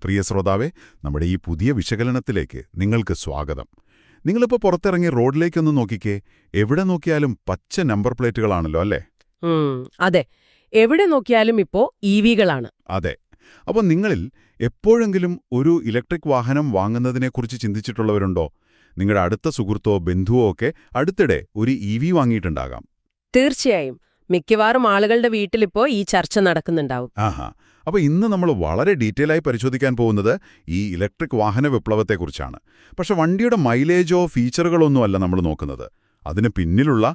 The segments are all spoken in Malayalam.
പ്രിയ ശ്രോതാവേ, നമ്മുടെ ഈ പുതിയ വിശകലനത്തിലേക്ക് നിങ്ങൾക്ക് സ്വാഗതം. നിങ്ങളിപ്പോൾ പുറത്തിറങ്ങി റോഡിലേക്കൊന്ന് നോക്കിക്കേ. എവിടെ നോക്കിയാലും പച്ച നമ്പർ പ്ലേറ്റുകളാണല്ലോ, അല്ലേ? അതെ, എവിടെ നോക്കിയാലും ഇപ്പോ ഇവികളാണ്. അതെ. അപ്പോൾ നിങ്ങളിൽ എപ്പോഴെങ്കിലും ഒരു ഇലക്ട്രിക് വാഹനം വാങ്ങുന്നതിനെക്കുറിച്ച് ചിന്തിച്ചിട്ടുള്ളവരുണ്ടോ? നിങ്ങളുടെ അടുത്ത സുഹൃത്തോ ബന്ധുവോ ഒക്കെ അടുത്തിടെ ഒരു ഇവി വാങ്ങിയിട്ടുണ്ടാകാം. തീർച്ചയായും മിക്കവാറും ആളുകളുടെ വീട്ടിലിപ്പോ ഈ ചർച്ച നടക്കുന്നുണ്ടാവും. ആഹാ. അപ്പോൾ ഇന്ന് നമ്മൾ വളരെ ഡീറ്റെയിലായി പരിശോധിക്കാൻ പോകുന്നത് ഈ ഇലക്ട്രിക് വാഹന വിപ്ലവത്തെക്കുറിച്ചാണ്. പക്ഷെ വണ്ടിയുടെ മൈലേജോ ഫീച്ചറുകളൊന്നുമല്ല നമ്മൾ നോക്കുന്നത്. അതിന് പിന്നിലുള്ള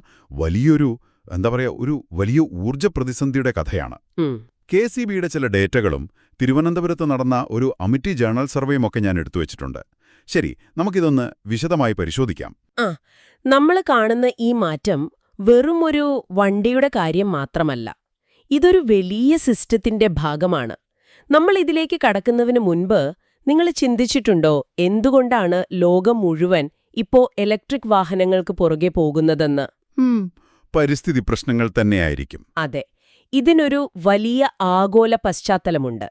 ഒരു വലിയ ഊർജ്ജ പ്രതിസന്ധിയുടെ കഥയാണ്. KCBയുടെ ചില ഡേറ്റകളും തിരുവനന്തപുരത്ത് നടന്ന ഒരു അമിറ്റി ജേണൽ സർവേയുമൊക്കെ ഞാൻ എടുത്തുവച്ചിട്ടുണ്ട്. ശരി, നമുക്കിതൊന്ന് വിശദമായി പരിശോധിക്കാം. നമ്മൾ കാണുന്ന ഈ മാറ്റം വെറുമൊരു വണ്ടിയുടെ കാര്യം മാത്രമല്ല, ഇതൊരു വലിയ സിസ്റ്റത്തിന്റെ ഭാഗമാണ്. നമ്മൾ ഇതിലേക്ക് കടക്കുന്നതിന് മുൻപ് നിങ്ങൾ ചിന്തിച്ചിട്ടുണ്ടോ എന്തുകൊണ്ടാണ് ലോകം മുഴുവൻ ഇപ്പോ ഇലക്ട്രിക് വാഹനങ്ങൾക്ക് പുറകെ പോകുന്നതെന്ന്? പരിസ്ഥിതി പ്രശ്നങ്ങൾ തന്നെയായിരിക്കും. അതെ, ഇതിനൊരു വലിയ ആഗോള പശ്ചാത്തലമുണ്ട്.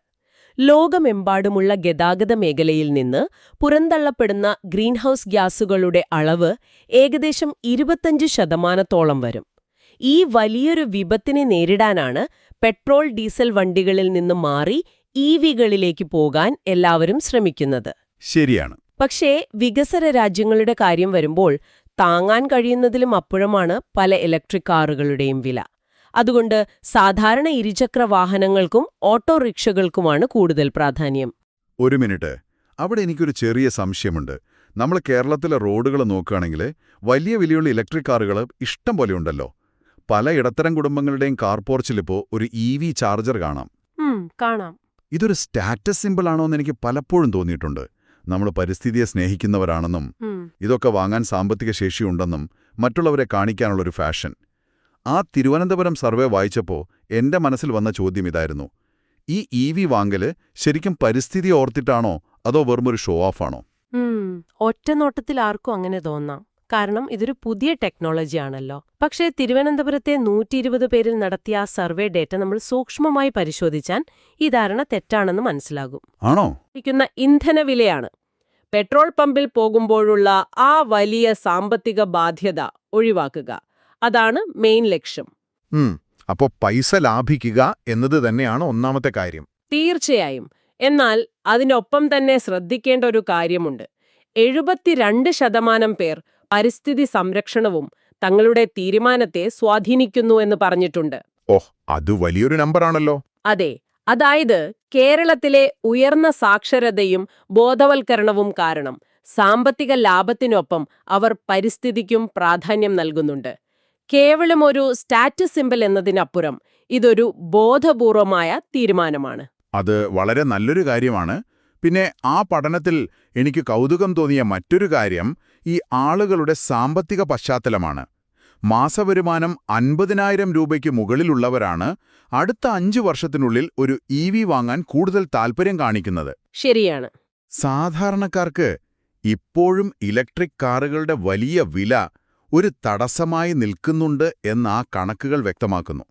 ലോകമെമ്പാടുമുള്ള ഗതാഗത മേഖലയിൽ നിന്ന് പുറന്തള്ളപ്പെടുന്ന ഗ്രീൻഹൌസ് ഗ്യാസുകളുടെ അളവ് ഏകദേശം 25% വരും. ഈ വലിയൊരു വിപത്തിനെ നേരിടാനാണ് പെട്രോൾ ഡീസൽ വണ്ടികളിൽ നിന്ന് മാറി ഇവികളിലേക്ക് പോകാൻ എല്ലാവരും ശ്രമിക്കുന്നത്. ശരിയാണ്. പക്ഷേ വികസ്വര രാജ്യങ്ങളുടെ കാര്യം വരുമ്പോൾ താങ്ങാൻ കഴിയുന്നതിലും അപ്പുറമാണ് പല ഇലക്ട്രിക് കാറുകളുടെയും വില. അതുകൊണ്ട് സാധാരണ ഇരുചക്ര വാഹനങ്ങൾക്കും ഓട്ടോറിക്ഷകൾക്കുമാണ് കൂടുതൽ പ്രാധാന്യം. ഒരു മിനിറ്റ്, അവിടെ എനിക്കൊരു ചെറിയ സംശയമുണ്ട്. നമ്മൾ കേരളത്തിലെ റോഡുകൾ നോക്കുകയാണെങ്കിൽ വലിയ വിലയുള്ള ഇലക്ട്രിക് കാറുകൾ ഇഷ്ടം പോലെ ഉണ്ടല്ലോ. പല ഇടത്തരം കുടുംബങ്ങളുടെയും കാർ പോർച്ചിലിപ്പോൾ ഒരു EV ചാർജർ കാണാം. ഇതൊരു സ്റ്റാറ്റസ് സിമ്പിളാണോ എന്ന് എനിക്ക് പലപ്പോഴും തോന്നിയിട്ടുണ്ട്. നമ്മൾ പരിസ്ഥിതിയെ സ്നേഹിക്കുന്നവരാണെന്നും ഇതൊക്കെ വാങ്ങാൻ സാമ്പത്തിക ശേഷിയുണ്ടെന്നും മറ്റുള്ളവരെ കാണിക്കാനുള്ളൊരു ഫാഷൻ. ആ തിരുവനന്തപുരം സർവേ വായിച്ചപ്പോൾ എന്റെ മനസ്സിൽ വന്ന ചോദ്യം ഇതായിരുന്നു: ഈ EV വാങ്ങല് ശരിക്കും പരിസ്ഥിതി ഓർത്തിട്ടാണോ അതോ വെറുമൊരു ഷോ ഓഫാണോ? ഒറ്റ നോട്ടത്തിൽ ആർക്കും അങ്ങനെ തോന്നാം, കാരണം ഇതൊരു പുതിയ ടെക്നോളജിയാണല്ലോ. പക്ഷേ തിരുവനന്തപുരത്തെ 120 പേരിൽ നടത്തിയ ആ സർവേ ഡേറ്റ നമ്മൾ സൂക്ഷ്മമായി പരിശോധിച്ചാൽ ഈ ധാരണ തെറ്റാണെന്ന് മനസ്സിലാകും. ആണോ? ഇന്ധനവിലയാണ്. പെട്രോൾ പമ്പിൽ പോകുമ്പോഴുള്ള ആ വലിയ സാമ്പത്തിക ബാധ്യത ഒഴിവാക്കുക, അതാണ് മെയിൻ ലക്ഷ്യം. അപ്പോ പൈസ ലാഭിക്കുക എന്നത് തന്നെയാണ് ഒന്നാമത്തെ കാര്യം. തീർച്ചയായും. എന്നാൽ അതിനൊപ്പം തന്നെ ശ്രദ്ധിക്കേണ്ട ഒരു കാര്യമുണ്ട്. 72% പേർ പരിസ്ഥിതി സംരക്ഷണവും തങ്ങളുടെ തീരുമാനത്തെ സ്വാധീനിക്കുന്നു എന്ന് പറഞ്ഞിട്ടുണ്ട്. അത് വലിയൊരു നമ്പറാണല്ലോ. അതെ, അതായത് കേരളത്തിലെ ഉയർന്ന സാക്ഷരതയും ബോധവൽക്കരണവും കാരണം സാമ്പത്തിക ലാഭത്തിനൊപ്പം അവർ പരിസ്ഥിതിക്കും പ്രാധാന്യം നൽകുന്നുണ്ട്. കേവലം ഒരു സ്റ്റാറ്റസ് സിംബൽ എന്നതിനപ്പുറം ഇതൊരു ബോധപൂർവമായ തീരുമാനമാണ്. അത് വളരെ നല്ലൊരു കാര്യമാണ്. പിന്നെ ആ പഠനത്തിൽ എനിക്ക് കൗതുകം തോന്നിയ മറ്റൊരു കാര്യം ഈ ആളുകളുടെ സാമ്പത്തിക പശ്ചാത്തലമാണ്. മാസവരുമാനം 50,000 രൂപയ്ക്ക് മുകളിലുള്ളവരാണ് അടുത്ത 5 വർഷത്തിനുള്ളിൽ ഒരു EV വാങ്ങാൻ കൂടുതൽ താൽപ്പര്യം കാണിക്കുന്നത്. ശരിയാണ്. സാധാരണക്കാർക്ക് ഇപ്പോഴും ഇലക്ട്രിക് കാറുകളുടെ വലിയ വില ഒരു തടസ്സമായി നിൽക്കുന്നുണ്ട് എന്ന് ആ കണക്കുകൾ വ്യക്തമാക്കുന്നു.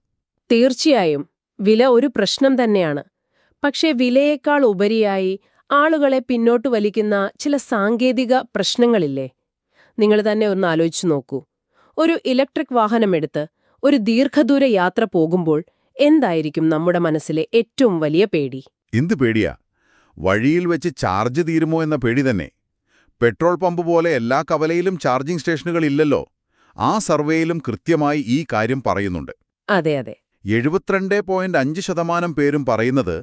തീർച്ചയായും വില ഒരു പ്രശ്നം തന്നെയാണ്. പക്ഷേ വിലയേക്കാൾ ഉപരിയായി ആളുകളെ പിന്നോട്ട് വലിക്കുന്ന ചില സാങ്കേതിക പ്രശ്നങ്ങളില്ലേ? നിങ്ങൾ തന്നെ ഒന്ന് ആലോചിച്ചു നോക്കൂ. ഒരു ഇലക്ട്രിക് വാഹനമെടുത്ത് ഒരു ദീർഘദൂര യാത്ര പോകുമ്പോൾ എന്തായിരിക്കും നമ്മുടെ മനസ്സിലെ ഏറ്റവും വലിയ പേടി? എന്ത് പേടിയാ? വഴിയിൽ വെച്ച് ചാർജ് തീരുമോ എന്ന പേടി തന്നെ. പെട്രോൾ പമ്പ് പോലെ എല്ലാ കവലയിലും ചാർജിംഗ് സ്റ്റേഷനുകൾ ഇല്ലല്ലോ. ആ സർവേയിലും കൃത്യമായി ഈ കാര്യം പറയുന്നുണ്ട്. അതെ, 72.5% പേരും പറയുന്നത്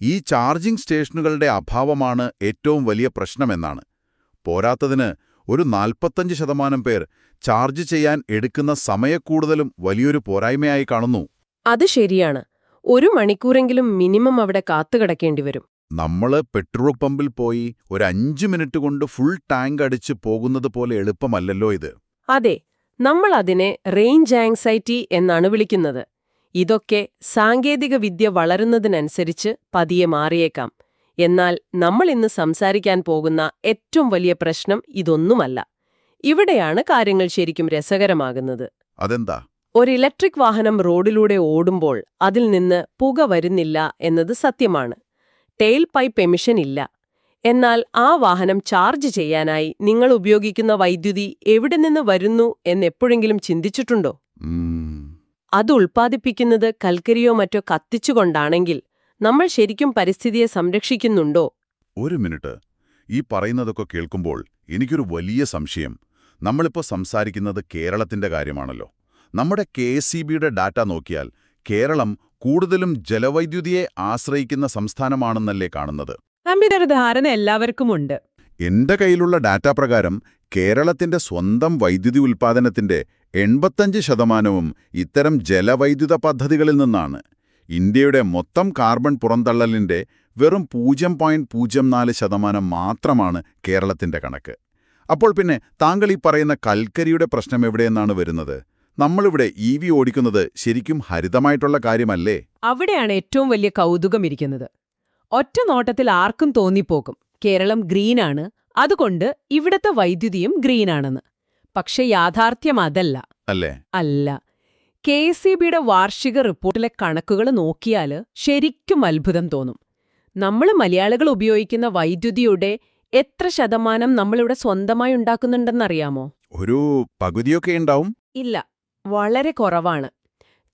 ഈ ചാർജിംഗ് സ്റ്റേഷനുകളുടെ അഭാവമാണ് ഏറ്റവും വലിയ പ്രശ്നമെന്നാണ്. പോരാത്തതിന് ഒരു 45% പേർ ചാർജ് ചെയ്യാൻ എടുക്കുന്ന സമയക്കൂടുതലും വലിയൊരു പോരായ്മയായി കാണുന്നു. അത് ശരിയാണ്. 1 മണിക്കൂറെങ്കിലും മിനിമം അവിടെ കാത്തുകിടക്കേണ്ടി വരും. നമ്മള് പെട്രോൾ പമ്പിൽ പോയി ഒരു 5 മിനിറ്റ് കൊണ്ട് ഫുൾ ടാങ്ക് അടിച്ച് പോകുന്നത് പോലെ എളുപ്പമല്ലല്ലോ ഇത്. അതെ, നമ്മൾ അതിനെ റേഞ്ച് ആങ്സൈറ്റി എന്നാണ് വിളിക്കുന്നത്. ഇതൊക്കെ സാങ്കേതിക വിദ്യ വളരുന്നതിനനുസരിച്ച് പതിയെ മാറിയേക്കാം. എന്നാൽ നമ്മൾ ഇന്ന് സംസാരിക്കാൻ പോകുന്ന ഏറ്റവും വലിയ പ്രശ്നം ഇതൊന്നുമല്ല. ഇവിടെയാണ് കാര്യങ്ങൾ ശരിക്കും രസകരമാകുന്നത്. അതെന്താ? ഒരു ഇലക്ട്രിക് വാഹനം റോഡിലൂടെ ഓടുമ്പോൾ അതിൽ നിന്ന് പുക വരുന്നില്ല എന്നത് സത്യമാണ്. ടെയിൽ പൈപ്പ് എമിഷൻ ഇല്ല. എന്നാൽ ആ വാഹനം ചാർജ് ചെയ്യാനായി നിങ്ങൾ ഉപയോഗിക്കുന്ന വൈദ്യുതി എവിടെ നിന്ന് വരുന്നു എന്നെപ്പോഴെങ്കിലും ചിന്തിച്ചിട്ടുണ്ടോ? അത് ഉൽപ്പാദിപ്പിക്കുന്നത് കൽക്കരിയോ മറ്റോ കത്തിച്ചുകൊണ്ടാണെങ്കിൽ നമ്മൾ ശരിക്കും പരിസ്ഥിതിയെ സംരക്ഷിക്കുന്നുണ്ടോ? ഒരു മിനിറ്റ്, ഈ പറയുന്നതൊക്കെ കേൾക്കുമ്പോൾ എനിക്കൊരു വലിയ സംശയം. നമ്മളിപ്പോൾ സംസാരിക്കുന്നത് കേരളത്തിന്റെ കാര്യമാണല്ലോ. നമ്മുടെ KSEBയുടെ ഡാറ്റ നോക്കിയാൽ കേരളം കൂടുതലും ജലവൈദ്യുതിയെ ആശ്രയിക്കുന്ന സംസ്ഥാനമാണെന്നല്ലേ കാണുന്നത്? അമിതൊരു ധാരണ എല്ലാവർക്കുമുണ്ട്. എന്റെ കയ്യിലുള്ള ഡാറ്റ പ്രകാരം കേരളത്തിന്റെ സ്വന്തം വൈദ്യുതി ഉൽപ്പാദനത്തിന്റെ 85% ഇത്തരം ജലവൈദ്യുത പദ്ധതികളിൽ നിന്നാണ്. ഇന്ത്യയുടെ മൊത്തം കാർബൺ പുറന്തള്ളലിന്റെ വെറും 0.04% മാത്രമാണ് കേരളത്തിന്റെ കണക്ക്. അപ്പോൾ പിന്നെ താങ്കൾ ഈ പറയുന്ന കൽക്കരിയുടെ പ്രശ്നം എവിടെയെന്നാണ് വരുന്നത്? നമ്മളിവിടെ EV ഓടിക്കുന്നത് ശരിക്കും ഹരിതമായിട്ടുള്ള കാര്യമല്ലേ? അവിടെയാണ് ഏറ്റവും വലിയ കൗതുകമിരിക്കുന്നത്. ഒറ്റ നോട്ടത്തിൽ ആർക്കും തോന്നിപ്പോകും കേരളം ഗ്രീനാണ്, അതുകൊണ്ട് ഇവിടത്തെ വൈദ്യുതിയും ഗ്രീനാണെന്ന്. പക്ഷെ യാഥാർത്ഥ്യം അതല്ല. അല്ലേ? അല്ല. KSEBയുടെ വാർഷിക റിപ്പോർട്ടിലെ കണക്കുകൾ നോക്കിയാൽ ശരിക്കും അത്ഭുതം തോന്നും. നമ്മൾ മലയാളികൾ ഉപയോഗിക്കുന്ന വൈദ്യുതിയുടെ എത്ര ശതമാനം നമ്മളിവിടെ സ്വന്തമായി ഉണ്ടാക്കുന്നുണ്ടെന്നറിയാമോ? ഒരു പകുതിയൊക്കെ ഉണ്ടാവും. ഇല്ല, വളരെ കുറവാണ്.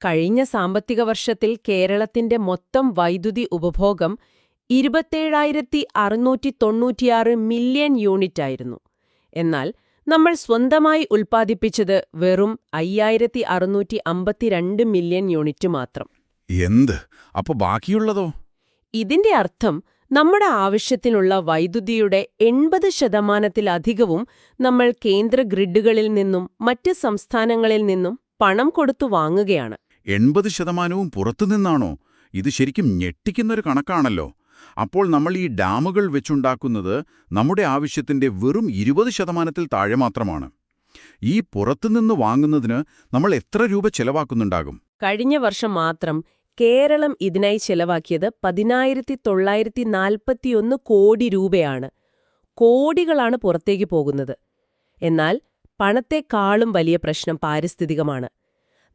കഴിഞ്ഞ സാമ്പത്തിക വർഷത്തിൽ കേരളത്തിന്റെ മൊത്തം വൈദ്യുതി ഉപഭോഗം 27,696 മില്യൺ യൂണിറ്റായിരുന്നു. എന്നാൽ നമ്മൾ സ്വന്തമായി ഉൽപ്പാദിപ്പിച്ചത് വെറും 5,652 മില്യൺ യൂണിറ്റ് മാത്രം. എന്ത്? അപ്പൊ ബാക്കിയുള്ളതോ? ഇതിന്റെ അർത്ഥം നമ്മുടെ ആവശ്യത്തിനുള്ള വൈദ്യുതിയുടെ 80%-ലധികവും നമ്മൾ കേന്ദ്ര ഗ്രിഡുകളിൽ നിന്നും മറ്റ് സംസ്ഥാനങ്ങളിൽ നിന്നും പണം കൊടുത്തു വാങ്ങുകയാണ്. 80% പുറത്തുനിന്നാണോ? ഇത് ശരിക്കും ഞെട്ടിക്കുന്നൊരു കണക്കാണല്ലോ. അപ്പോൾ നമ്മൾ ഈ ഡാമുകൾ വെച്ചുണ്ടാക്കുന്നത് നമ്മുടെ ആവശ്യത്തിന്റെ വെറും 20%-ൽ താഴെ മാത്രമാണ്. ഈ പുറത്തുനിന്ന് വാങ്ങുന്നതിന് നമ്മൾ എത്ര രൂപ ചെലവാക്കുന്നുണ്ടാകും? കഴിഞ്ഞ വർഷം മാത്രം കേരളം ഇതിനായി ചെലവാക്കിയത് 10,941 കോടി രൂപയാണ്. കോടികളാണ് പുറത്തേക്ക് പോകുന്നത്. എന്നാൽ പണത്തെക്കാളും വലിയ പ്രശ്നം പാരിസ്ഥിതികമാണ്.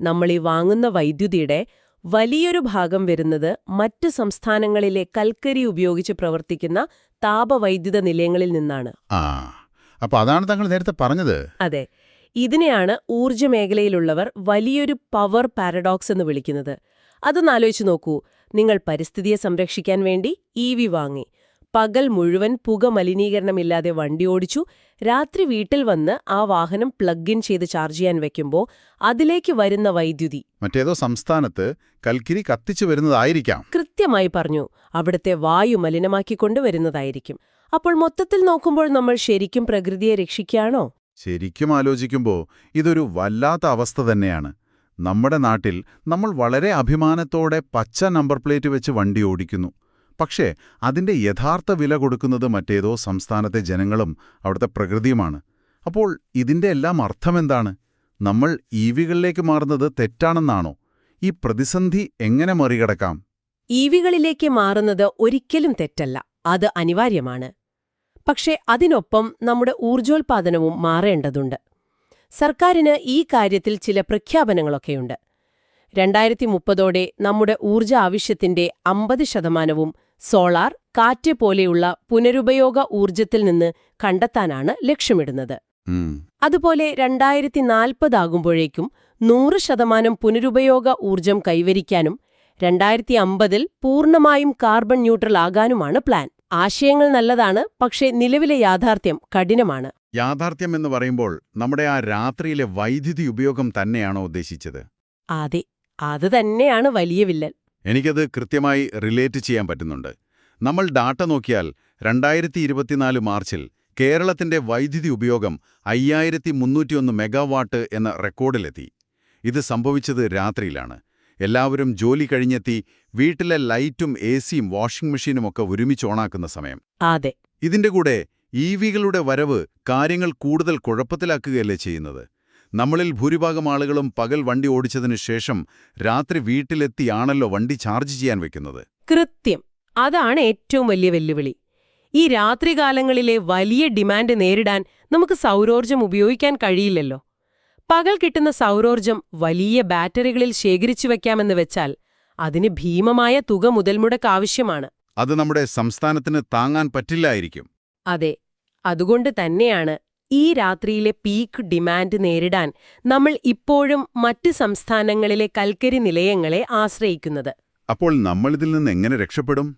നമ്മൾ ഈ വാങ്ങുന്ന വൈദ്യുതിയുടെ വലിയൊരു ഭാഗം വരുന്നത് മറ്റ് സംസ്ഥാനങ്ങളിലെ കൽക്കരി ഉപയോഗിച്ച് പ്രവർത്തിക്കുന്ന താപവൈദ്യുത നിലയങ്ങളിൽ നിന്നാണ്. അപ്പൊ അതാണ് താങ്കൾ നേരത്തെ പറഞ്ഞത്. അതെ, ഇതിനെയാണ് ഊർജ്ജ മേഖലയിലുള്ളവർ വലിയൊരു പവർ പാരഡോക്സ് എന്ന് വിളിക്കുന്നത്. അതൊന്നാലോചിച്ച് നോക്കൂ. നിങ്ങൾ പരിസ്ഥിതിയെ സംരക്ഷിക്കാൻ വേണ്ടി EV വാങ്ങി, പകൽ മുഴുവൻ പുക മലിനീകരണമില്ലാതെ വണ്ടി ഓടിച്ചു, രാത്രി വീട്ടിൽ വന്ന് ആ വാഹനം പ്ലഗ് ഇൻ ചെയ്ത് ചാർജ് ചെയ്യാൻ വെക്കുമ്പോൾ അതിലേക്ക് വരുന്ന വൈദ്യുതി മറ്റേതോ സംസ്ഥാനത്ത് കൽക്കരി കത്തിച്ചു വരുന്നതായിരിക്കാം. കൃത്യമായി പറഞ്ഞു, അവിടുത്തെ വായു മലിനമാക്കിക്കൊണ്ട് വരുന്നതായിരിക്കും. അപ്പോൾ മൊത്തത്തിൽ നോക്കുമ്പോൾ നമ്മൾ ശരിക്കും പ്രകൃതിയെ രക്ഷിക്കുകയാണോ? ശരിക്കും ആലോചിക്കുമ്പോൾ ഇതൊരു വല്ലാത്ത അവസ്ഥ തന്നെയാണ്. നമ്മുടെ നാട്ടിൽ നമ്മൾ വളരെ അഭിമാനത്തോടെ പച്ച നമ്പർ പ്ലേറ്റ് വെച്ച് വണ്ടി ഓടിക്കുന്നു. പക്ഷേ അതിന്റെ യഥാർത്ഥ വില കൊടുക്കുന്നത് മറ്റേതോ സംസ്ഥാനത്തെ ജനങ്ങളും അവിടുത്തെ പ്രകൃതിയുമാണ്. അപ്പോൾ ഇതിന്റെ എല്ലാം അർത്ഥമെന്താണ്? നമ്മൾ EVകളിലേക്ക് മാറുന്നത് തെറ്റാണെന്നാണോ? ഈ പ്രതിസന്ധി എങ്ങനെ മറികടക്കാം? EVകളിലേക്ക് മാറുന്നത് ഒരിക്കലും തെറ്റല്ല, അത് അനിവാര്യമാണ്. പക്ഷേ അതിനൊപ്പം നമ്മുടെ ഊർജ്ജോൽപാദനവും മാറേണ്ടതുണ്ട്. സർക്കാരിന് ഈ കാര്യത്തിൽ ചില പ്രഖ്യാപനങ്ങളൊക്കെയുണ്ട്. 2030ഓടെ നമ്മുടെ ഊർജ്ജ ആവശ്യത്തിന്റെ 50% സോളാർ, കാറ്റ് പോലെയുള്ള പുനരുപയോഗ ഊർജ്ജത്തിൽ നിന്ന് കണ്ടെത്താനാണ് ലക്ഷ്യമിടുന്നത്. അതുപോലെ 2040 ആകുമ്പോഴേക്കും 100% പുനരുപയോഗ ഊർജ്ജം കൈവരിക്കാനും 2050-ൽ പൂർണ്ണമായും കാർബൺ ന്യൂട്രൽ ആകാനുമാണ് പ്ലാൻ. ആശയങ്ങൾ നല്ലതാണ്, പക്ഷേ നിലവിലെ യാഥാർത്ഥ്യം കഠിനമാണ്. യാഥാർത്ഥ്യം എന്ന് പറയുമ്പോൾ നമ്മുടെ ആ രാത്രിയിലെ വൈദ്യുതി ഉപയോഗം തന്നെയാണോ ഉദ്ദേശിച്ചത്? അതെ, അത് തന്നെയാണ് വലിയ വില്ലൻ. എനിക്കത് കൃത്യമായി റിലേറ്റ് ചെയ്യാൻ പറ്റുന്നുണ്ട്. നമ്മൾ ഡാറ്റ നോക്കിയാൽ 2024 മാർച്ചിൽ കേരളത്തിന്റെ വൈദ്യുതി ഉപയോഗം 5301 മെഗാവാട്ട് എന്ന റെക്കോർഡിലെത്തി. ഇത് സംഭവിച്ചത് രാത്രിയിലാണ്. എല്ലാവരും ജോലി കഴിഞ്ഞെത്തി വീട്ടിലെ ലൈറ്റും AC-യും വാഷിംഗ് മെഷീനുമൊക്കെ ഒരുമിച്ച് ഓണാക്കുന്ന സമയം. അതെ. ഇതിന്റെ കൂടെ EVകളുടെ വരവ് കാര്യങ്ങൾ കൂടുതൽ കുഴപ്പത്തിലാക്കുകയല്ലേ ചെയ്യുന്നത്? നമ്മളിൽ ഭൂരിഭാഗം ആളുകളും പകൽ വണ്ടി ഓടിച്ചതിനു ശേഷം രാത്രി വീട്ടിലെത്തിയാണല്ലോ വണ്ടി ചാർജ് ചെയ്യാൻ വെക്കുന്നത്. കൃത്യം. അതാണ് ഏറ്റവും വലിയ വെല്ലുവിളി. ഈ രാത്രികാലങ്ങളിലെ വലിയ ഡിമാൻഡ് നേരിടാൻ നമുക്ക് സൗരോർജ്ജം ഉപയോഗിക്കാൻ കഴിയില്ലല്ലോ. പകൽ കിട്ടുന്ന സൗരോർജ്ജം വലിയ ബാറ്ററികളിൽ ശേഖരിച്ചു വയ്ക്കാമെന്ന് വെച്ചാൽ അതിന് ഭീമമായ തുക മുതൽമുടക്ക് ആവശ്യമാണ്. അത് നമ്മുടെ സംസ്ഥാനത്തിന് താങ്ങാൻ പറ്റില്ലായിരിക്കും. അതെ, അതുകൊണ്ട് തന്നെയാണ് ഈ രാത്രിയിലെ പീക്ക് ഡിമാൻഡ് നേരിടാൻ നമ്മൾ ഇപ്പോഴും മറ്റ് സംസ്ഥാനങ്ങളിലെ കൽക്കരി നിലയങ്ങളെ ആശ്രയിക്കുന്നത്. അപ്പോൾ നമ്മളിതിൽ നിന്ന് എങ്ങനെ രക്ഷപ്പെടും?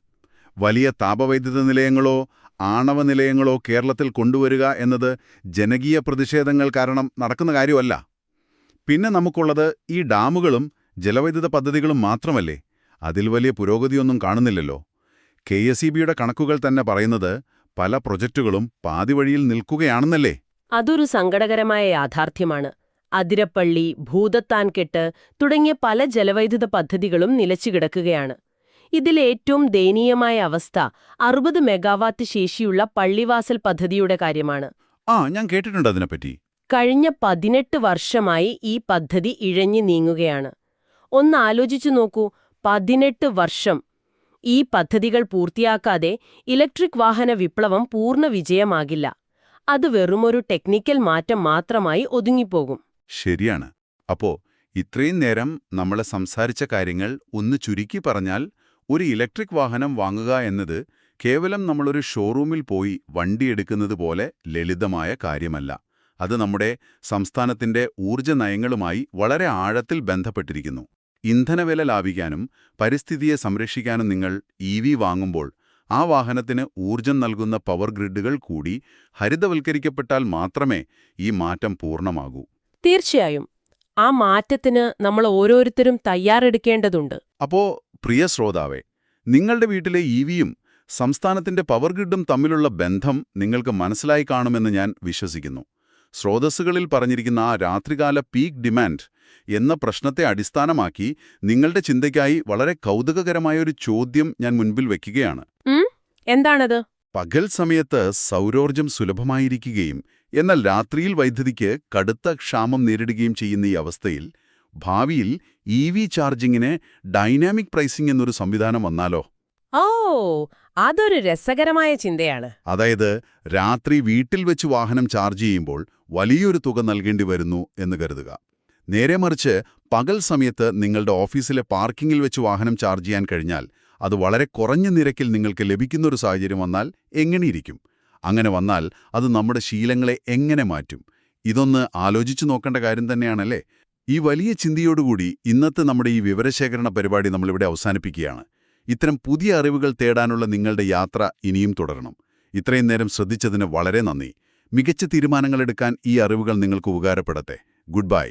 വലിയ താപവൈദ്യുത നിലയങ്ങളോ ആണവ നിലയങ്ങളോ കേരളത്തിൽ കൊണ്ടുവരിക എന്നത് ജനകീയ പ്രതിഷേധങ്ങൾ കാരണം നടക്കുന്ന കാര്യമല്ല. പിന്നെ നമുക്കുള്ളത് ഈ ഡാമുകളും ജലവൈദ്യുത പദ്ധതികളും മാത്രമല്ലേ? അതിൽ വലിയ പുരോഗതിയൊന്നും കാണുന്നില്ലല്ലോ. KSEBയുടെ കണക്കുകൾ തന്നെ പറയുന്നത് പല പ്രൊജക്റ്റുകളും പാതിവഴിയിൽ നിൽക്കുകയാണെന്നല്ലേ? അതൊരു സങ്കടകരമായ യാഥാർത്ഥ്യമാണ്. അതിരപ്പള്ളി, ഭൂതത്താൻകെട്ട് തുടങ്ങിയ പല ജലവൈദ്യുത പദ്ധതികളും നിലച്ചുകിടക്കുകയാണ്. ഇതിലേറ്റവും ദയനീയമായ അവസ്ഥ 60 മെഗാവാട്ട് ശേഷിയുള്ള പള്ളിവാസൽ പദ്ധതിയുടെ കാര്യമാണ്. ഞാൻ കേട്ടിട്ടുണ്ട് അതിനെപ്പറ്റി. കഴിഞ്ഞ 18 വർഷമായി ഈ പദ്ധതി ഇഴഞ്ഞു നീങ്ങുകയാണ്. ഒന്ന് ആലോചിച്ചു നോക്കൂ, 18 വർഷം. ഈ പദ്ധതികൾ പൂർത്തിയാക്കാതെ ഇലക്ട്രിക് വാഹന വിപ്ലവം പൂർണ്ണ വിജയമാകില്ല. അത് വെറുമൊരു ടെക്നിക്കൽ മാറ്റം മാത്രമായി ഒതുങ്ങിപ്പോകും. ശരിയാണ്. അപ്പോ ഇത്രയും നേരം നമ്മൾ സംസാരിച്ച കാര്യങ്ങൾ ഒന്ന് ചുരുക്കി പറഞ്ഞാൽ, ഒരു ഇലക്ട്രിക് വാഹനം വാങ്ങുക എന്നത് കേവലം നമ്മളൊരു ഷോറൂമിൽ പോയി വണ്ടിയെടുക്കുന്നത് പോലെ ലളിതമായ കാര്യമല്ല. അത് നമ്മുടെ സംസ്ഥാനത്തിന്റെ ഊർജ്ജ നയങ്ങളുമായി വളരെ ആഴത്തിൽ ബന്ധപ്പെട്ടിരിക്കുന്നു. ഇന്ധനവില ലാഭിക്കാനും പരിസ്ഥിതിയെ സംരക്ഷിക്കാനും നിങ്ങൾ EV വാങ്ങുമ്പോൾ ആ വാഹനത്തിന് ഊർജ്ജം നൽകുന്ന പവർ ഗ്രിഡുകൾ കൂടി ഹരിതവൽക്കരിക്കപ്പെട്ടാൽ മാത്രമേ ഈ മാറ്റം പൂർണ്ണമാകൂ. തീർച്ചയായും ആ മാറ്റത്തിന് നമ്മൾ ഓരോരുത്തരും തയ്യാറെടുക്കേണ്ടതുണ്ട്. അപ്പോ പ്രിയ ശ്രോതാവേ, നിങ്ങളുടെ വീട്ടിലെ EVയും സംസ്ഥാനത്തിന്റെ പവർ ഗ്രിഡും തമ്മിലുള്ള ബന്ധം നിങ്ങൾക്ക് മനസ്സിലായി കാണുമെന്ന് ഞാൻ വിശ്വസിക്കുന്നു. സ്രോതസ്സുകളിൽ പറഞ്ഞിരിക്കുന്ന ആ രാത്രികാല പീക്ക് ഡിമാൻഡ് എന്ന പ്രശ്നത്തെ അടിസ്ഥാനമാക്കി നിങ്ങളുടെ ചിന്തയ്ക്കായി വളരെ കൗതുകകരമായൊരു ചോദ്യം ഞാൻ മുൻപിൽ വയ്ക്കുകയാണ്. എന്താണത്? പകൽ സമയത്ത് സൗരോർജ്ജം സുലഭമായിരിക്കുകയും എന്നാൽ രാത്രിയിൽ വൈദ്യുതിക്ക് കടുത്ത ക്ഷാമം നേരിടുകയും ചെയ്യുന്ന ഈ അവസ്ഥയിൽ ഭാവിയിൽ EV ചാർജിങ്ങിന് ഡൈനാമിക് പ്രൈസിംഗ് എന്നൊരു സംവിധാനം വന്നാലോ? ഓ, അതൊരു രസകരമായ ചിന്തയാണ്. അതായത് രാത്രി വീട്ടിൽ വെച്ച് വാഹനം ചാർജ് ചെയ്യുമ്പോൾ വലിയൊരു തുക നൽകേണ്ടി വരുന്നു എന്ന് കരുതുക. നേരെ മറിച്ച് പകൽ സമയത്ത് നിങ്ങളുടെ ഓഫീസിലെ പാർക്കിങ്ങിൽ വെച്ച് വാഹനം ചാർജ് ചെയ്യാൻ കഴിഞ്ഞാൽ അത് വളരെ കുറഞ്ഞ നിരക്കിൽ നിങ്ങൾക്ക് ലഭിക്കുന്നൊരു സാഹചര്യം വന്നാൽ എങ്ങനെയിരിക്കും? അങ്ങനെ വന്നാൽ അത് നമ്മുടെ ശീലങ്ങളെ എങ്ങനെ മാറ്റും? ഇതൊന്ന് ആലോചിച്ചു നോക്കേണ്ട കാര്യം തന്നെയാണല്ലേ? ഈ വലിയ ചിന്തയോടുകൂടി ഇന്നത്തെ നമ്മുടെ ഈ വിവരശേഖരണ പരിപാടി നമ്മളിവിടെ അവസാനിപ്പിക്കുകയാണ്. ഇത്തരം പുതിയ അറിവുകൾ തേടാനുള്ള നിങ്ങളുടെ യാത്ര ഇനിയും തുടരണം. ഇത്രയും നേരം ശ്രദ്ധിച്ചതിന് വളരെ നന്ദി. മികച്ച തീരുമാനങ്ങളെടുക്കാൻ ഈ അറിവുകൾ നിങ്ങൾക്ക് ഉപകാരപ്പെടട്ടെ. Good bye.